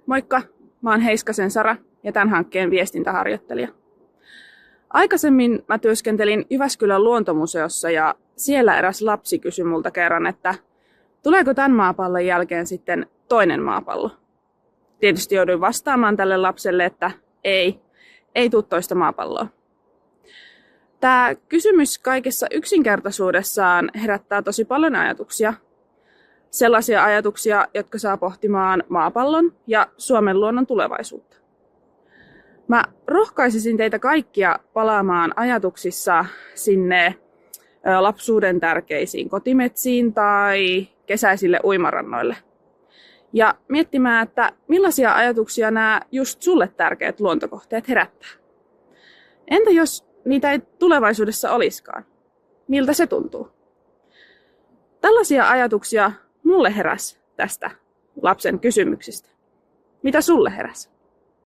Moikka, mä oon Heiskasen Sara ja tämän hankkeen viestintäharjoittelija. Aikaisemmin mä työskentelin Jyväskylän luontomuseossa ja siellä eräs lapsi kysyi multa kerran, että tuleeko tämän maapallon jälkeen sitten toinen maapallo? Tietysti jouduin vastaamaan tälle lapselle, että ei tule toista maapalloa. Tämä kysymys kaikessa yksinkertaisuudessaan herättää tosi paljon ajatuksia. Sellaisia ajatuksia, jotka saa pohtimaan maapallon ja Suomen luonnon tulevaisuutta. Mä rohkaisisin teitä kaikkia palaamaan ajatuksissa sinne lapsuuden tärkeisiin kotimetsiin tai kesäisille uimarannoille. Ja miettimään, että millaisia ajatuksia nämä just sulle tärkeät luontokohteet herättää. Entä jos niitä ei tulevaisuudessa olisikaan? Miltä se tuntuu? Tällaisia ajatuksia mulle heräsi tästä lapsen kysymyksistä. Mitä sulle heräsi?